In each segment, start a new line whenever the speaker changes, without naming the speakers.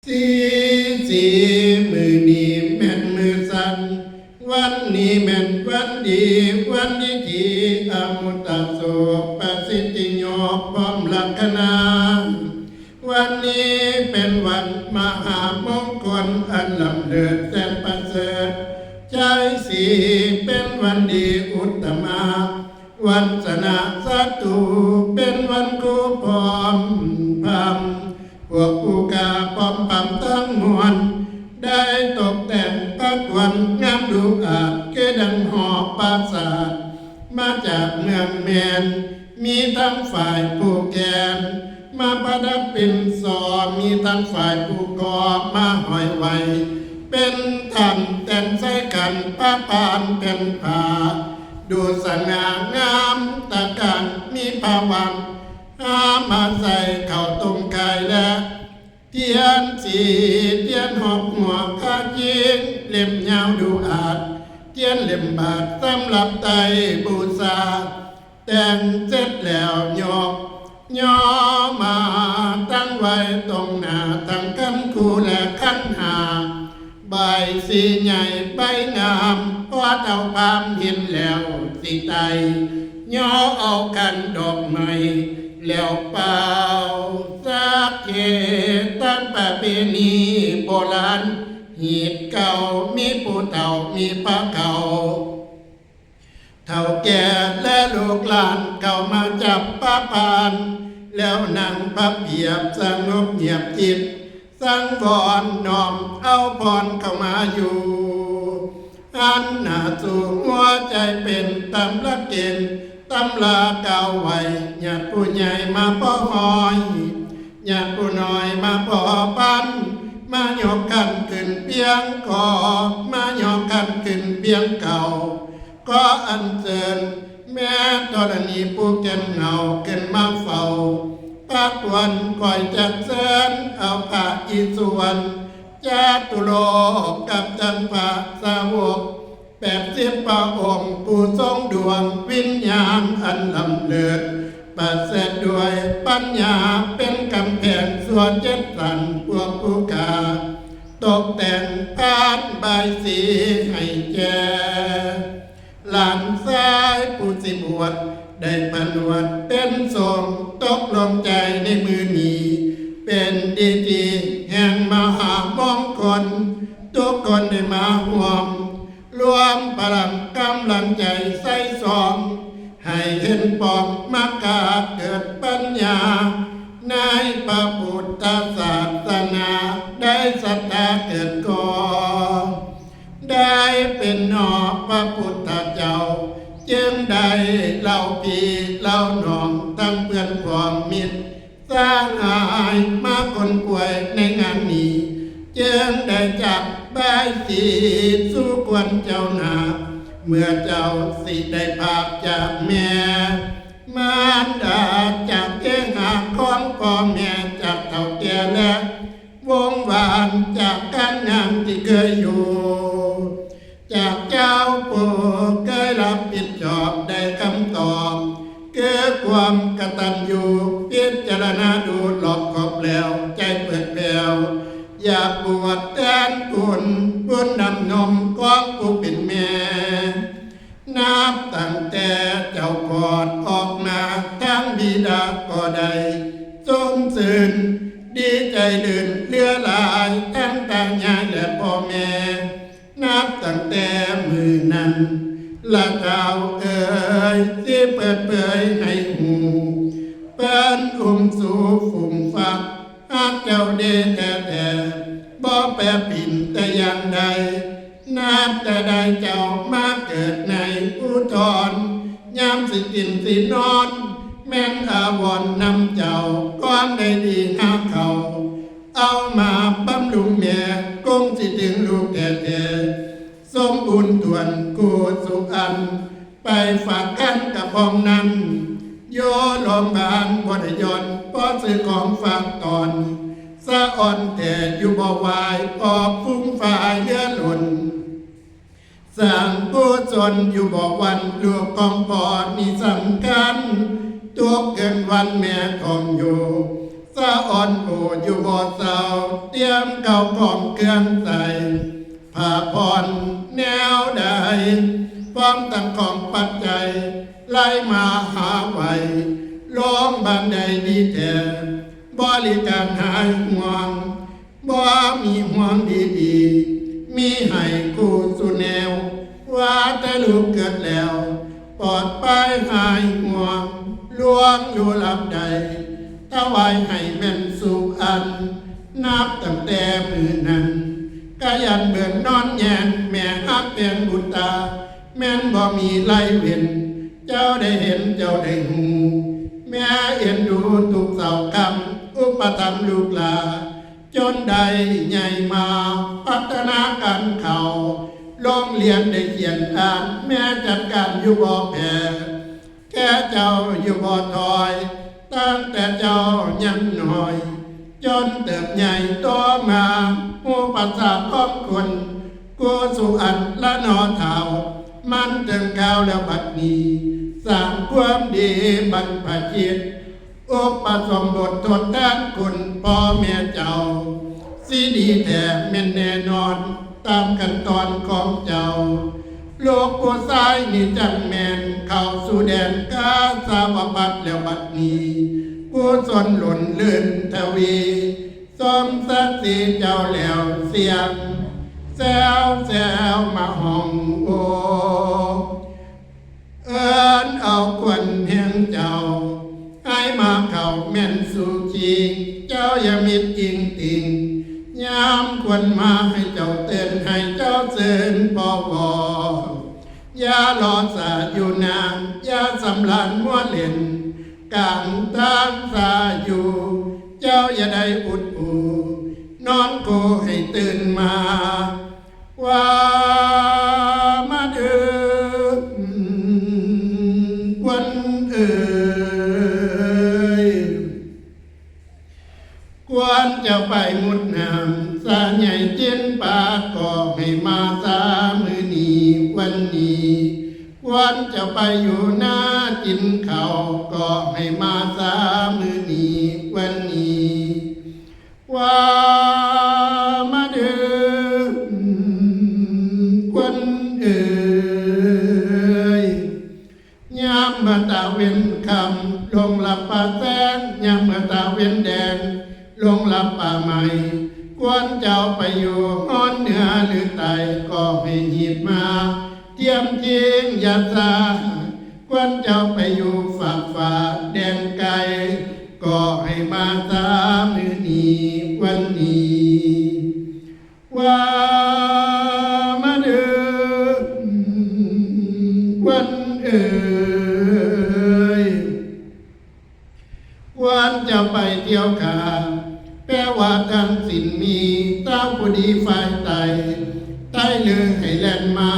สีสีมือนี้แม่นมือสั่นวันนี้แม่นวันดีวันดีอมุตตะโสประสิทธิโยพร้อมลักษณะวันนี้เป็นวันมหามงคลอันลำเลิศแสนประเสริฐใจสีเป็นวันดีอุตตมะวันสนะสัตุเป็นวันคู่พร้อมพามพวกผู้กาพร้อมปำทั้งมวลได้ตกแต่งปักวันงามดูอาจเกดังหอปราสาทมาจากเมืองแมนมีทั้งฝ่ายผู้แกนมาประดับเป็นสอมีทั้งฝ่ายผู้กอมาหอยไว้เป็นท่านแต่งใส่กันป้าปานเป็นผาดูสง่างามตะการมีภาวังมาใส่เข้าตรงกายและเทียนสีเทียนหอกหัวคาจิงเล่มยาวดูอาจเทียนเล่มบาทสำหรับไตบูชาแต่งเสร็จแล้วยกย่อมาตั้งไว้ตรงหน้าทั้งขันคู่และขันหาใบสีใหญ่ใบงามวัดเอาความเห็นแล้วสิไตย่อเอากันดอกไม้แล้วเป่าสักเกตั้งประเพณีโบราณหีบเก่ามีผู้เฒ่ามีพระเก่าเฒ่าแก่และลูกหลานเข้ามาจับป้าปานแล้วนั่งพับเพียบสงบเงียบจิตสังวรน้อมเอาพรเข้ามาอยู่อันหน้าสู่หัวใจเป็นตำละเกณฑ์ตำลาเก่าไว้ญาติผู้ใหญ่มาป้อหอยญาติผู้น้อยมาป้อปันมายกกันขึ้นเพียงก่อมายกกันขึ้นเพียงเก่าก็อันเชิญแม่ธรณีผู้เก่นเงาเก่นมาเฝ้าปากวันก่อยจัดเชิญเอาพระอิศวรจาตุโลกกับจันทร์สาวก80 พระองค์ผู้ทรงดวงวิญญาณอันลำเลิศประเสริฐด้วยปัญญาเป็นกำแพงส่วนเจ็ดสันพวกผู้กาตกแต่งพานใบสีให้แก่หลานซ้ายผู้สิบวชได้ผนวดเป็นทรงตกลงใจในมือนี้เป็นดีแห่งมหามงคลทุกคนได้มาห่วมรวมพลังกำลังใจใส่สองให้เห็นปองมากาเกิดปัญญาในพระพุทธศาสนาได้ศรัทธาเกิดก่อได้เป็นนอพระพุทธเจ้าจึงได้เล่าพี่เล่าน้องทั้งเพื่อนความมิตรสร้างอายมาคนป่วยในงานนี้จึงได้จับใบสีสู้ควนเจ้านาเมื่อเจ้าสิได้ภาพจากแม่มารดาจากเก้งหาของพ่อแม่จากเฒ่าแก่และวงวานจากการงานที่เคยอยู่จากเจ้าปู่เคยรับผิดชอบได้คำตอบเกิดความกตัญญูพิจารณาดูหลอกขอบแล้วใจเปิดแผ่วอยากบวชแทนคุณบุญนำนมของผู้เป็นแม่นับตั้งแต่เจ้ากอดออกมาทั้งบิดาก็ได้สมสื่นดีใจลื่นเลือหลายทั้งตายายและพ่อแม่นับตั้งแต่มือนั้นละเท้าเอ่ยที่เปิดเผยให้หูเป็นสู่ฝุ่งฝักอาเจ้าเดชแต่บ่แปรปิ่นแต่อย่างใดนับแต่ใดเจ้ามาเกิดในอุทธรยามสิกินสินอนแม่นอาวรนำเจ้าก้อนได้ดีหาเขาเอามาบำรุงแม่คงสิถึงลูกแก่สมบูรณ์ทวนกูสุขันไปฝากกันกับพองนั้นโยโรงบาลบไดยนพอซื้อของฝากตอนสะอ่อนแต่อยู่บ่วายออกฟุ้งฝ่ายเลือหล่นสร้างผู้จนอยู่บ่วันลูกของพ่อนี่สำคัญตัวเกินวันแม่ของอยู่ สะอ่อนโออยู่บ่เศร้าเตรียมเก่าของเครื่องใส่ผ้าผ่อนแนวใดพร้อมตั้งของปัจจัยไล่มาหาไว้ร้องบานใดดีแท้บริการหายห่วงบ่มีห่วงดีๆมีให้คู่สุแนวว่าแต่ลูกเกิดแล้วปลอดไปหายห่วงลวงอยู่ลับใดถวายให้แม่นสุอันนับตั้งแต่มือนั้นกายันเบิ่นนอนแยนแม่ฮักเป็นบุตาแม่นบ่มีไล่เว้นเจ้าได้เห็นเจ้าได้หูแม่เอ็นดูทุกเสาคำอุปถัมภ์ลูกหลาจนได้ใหญ่มาพัฒนาการเขาโรงเรียนได้เขียนอ่านแม่จัดการอยู่บ่แพ้แค่เจ้าอยู่บ่ถอยตั้งแต่เจ้ายังน้อยจนเติบใหญ่โตมาผู้ปัสสาวะของคนกูสุอันละนอเท้ามันถึงข่าวแล้วบัดนี้สร้างความดีบรรพชิตอุปสมบททดแทนคุณพ่อแม่เจ้าสิดีแท้แม่นแน่นอนตามขั้นตอนของเจ้าโลกผู้ชายนี่จังแม่นเข้าสู่แดนกาสาวบัดแล้วบัดนี้ผู้สนหล่นลื่นทวีสมศักดิ์ศรีเจ้าแล้วเสียงแซวมาห้องโอเอิ้นเอาควนเพียงเจ้าให้มาเข้าแม่นสู่จริงเจ้าอย่ามิดอิงติงยามควรมาให้เจ้าเตือนให้เจ้าเสือนปอวอย่ารอสาอยู่นานอย่าสำลันมัวเล่นกลางทางสาอยู่เจ้าอย่าได้อุดอูนอนโกให้ตื่นมาว่ามาเดือควันเอ่ยควรจะไปมุดน้ำสาใหญ่เจนปากก็ให้มาสามือนี้วันนี้ควรจะไปอยู่หน้ากินข้าวก็ให้มาสามือนี้วันนี้ว่ามาเดือกวันเอ่ยยามมาตาเว้นคำลงหลับป่าแสงยามมาตาเว้นแดงลงหลับป่าใหม่ควรเจ้าไปอยู่อ้อนเหนือหรือใต้ก็ให้หีบมาเทียมจริงอย่าซาควรเจ้าไปอยู่ฝากฝ่าแดนไกลก็ให้มาสามือนี้วันนี้ว่ามาเดือวันเอ่ยควรจะไปเที่ยวขาแปลว่าทั้งสิ้นมีเต้าผู้ดีฝ่ายไตใต้เลือให้แล่นมา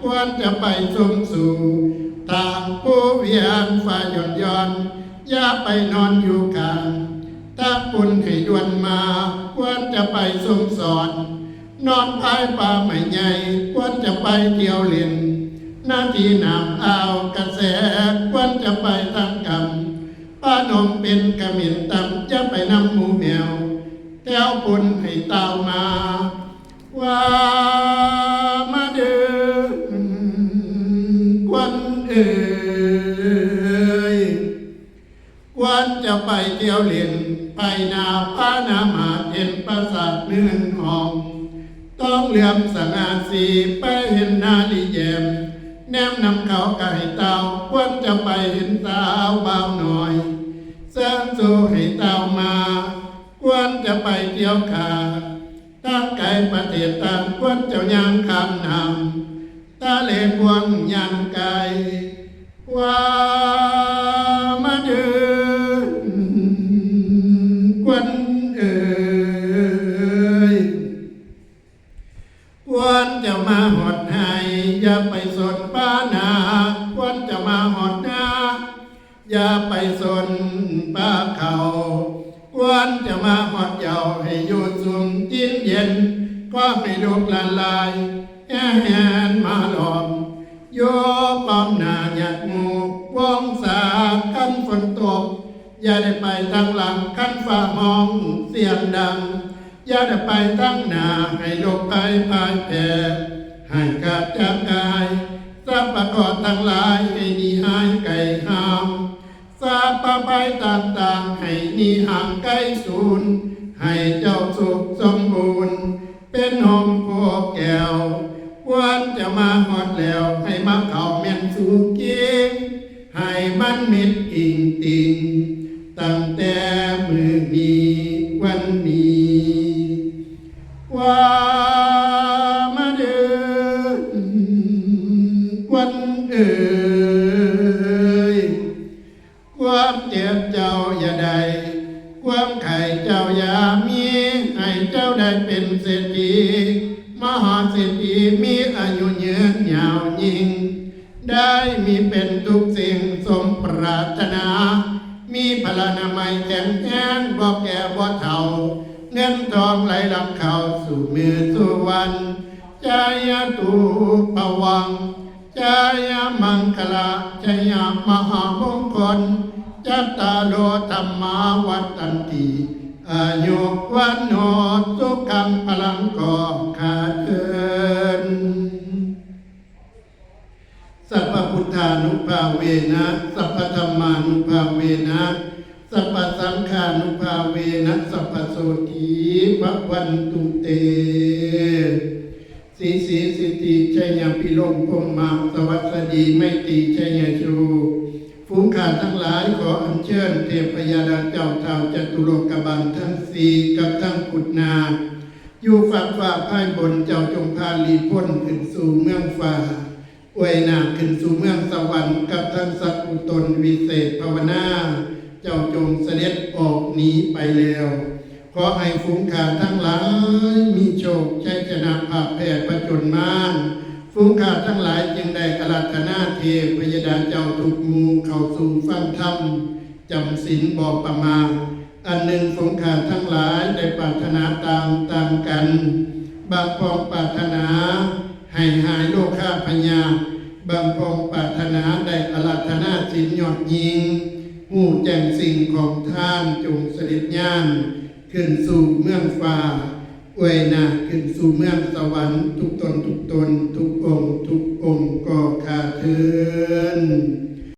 ควรจะไปสมสู่ทางผู้เวียนฝ่ายย่อนอย่าไปนอนอยู่กลางถ้าปุ่นให้ด่วนมาควรจะไปสมสอนนอนภายป่าไม่ใหญ่ควรจะไปเที่ยวเล่นหน้าที่น้ำอ่าวกระแสควรจะไปทางกำป้านมเป็นกระเหม็นตำจะไปนำหมูแมวแก้วปุ่นให้เต้ามาว่ามาเดือควันเอ่ยควรจะไปเที่ยวเล่นไปนาพานามาเห็นปราสาทเนือนห้องต้องเหลื่อมสง่าสีไปเห็นนาลีแยมแนมนำเขาไก่เต่าควรจะไปเห็นสาวบ่าวหน่อยเสริมสู่ให้เต่ามาควรจะไปเที่ยวขาตั้งไก่ประเทศต่างควรเจ้ายังคำนำตาเลพวงยังไก่ว่ามาเดือควันเอ่ยควรจะมาหอดให้อย่าไปสนป้านาควรจะมาหอดนาอย่าไปสนป้าเขาควรจะมาหอดเยาให้อยู่สุมจิ้นเย็นก็ให้ลูกละลายแห่นมาหลอมโยป้อมหน้าหยัดหมูวงสากันฝนตก อย่าได้ไปทางหลังขั้นฝ่ามองเสียงดังอย่าได้ไปทางหน้าให้โลกภัยพ่ายแพ้ให้ขาดจากกายทรัพย์ประกอบทั้งหลายให้หนีหายไกลห่างทรัพย์ประภัยต่างๆให้หนีห่างไกลสูญให้เจ้าสุขสมบูรณ์เป็นหอมโพแก้ววันจะมาหอดแล้วให้มาเข้าแม่นสู่เกียงให้มันมิดอิงติงตั้งแต่มือนี้วันนี้ว่ามาเดินวันเอ่ยความเจ็บเจ้าอย่าได้ความไข่เจ้าอย่ามีให้เจ้าได้เป็นเศรษฐีมหาเศรษฐีมีอายุยืนยาวยิ่งได้มีเป็นทุกสิ่งสมปรารถนามีพลานามัยแข็งแรงบ่แก่บ่เฒ่าเงินทองไหลหลังเข้าสู่มือสู่วันจายตุปวังจายมังคลาจายมหามงคลจัตตาโลธรรมาวัฏันติอายุวันโนสุขังพลังก่อขาดเกินสัพพพุทธานุภาเวนะสัพพธัมมานุภาเวนะสัพพสังฆานุภาเวนะสัพพโสติภวันตุเตสีสีสิติชัยพิโลมพมมาสวัสดีไม่ตีชัยชูฝูงข่าทั้งหลายขออัญเชิญเทพยดาเจ้าเท้าจตุโลกบาลทั้งสี่กับทั้งกุฎนาอยู่ฝั่งฟ้าภายบนเจ้าจงพาลีพ้นขึ้นสู่เมืองฟ้าอวยนาขึ้นสู่เมืองสวรรค์กับทั้งสัตว์อุตนวิเศษภาวนาเจ้าจงเสด็จออกหนีไปแล้วขอให้ฝูงข่าทั้งหลายมีโชคชัยชนะภาคแผ่ประจนมานฝูงข่าทั้งหลายจึงได้อาราธนาเทพยดาเจ้าทุกหมู่เข้าสู่ฟังธรรมจำศีลบ่ประมาทอันหนึ่งฝูงข่าทั้งหลายได้ปรารถนาต่างกันบางพองปรารถนาให้หายโลกาพยาบางพองปรารถนาได้อาราธนาศีลยอดยิ่งหูแจ้งสิ่งของท่านจงเสด็จญาณขึ้นสู่เมืองฟ้าอวยนาขึ้นสู่เมืองสวรรค์ทุกตนทุกองค์ก็ขาดเทิน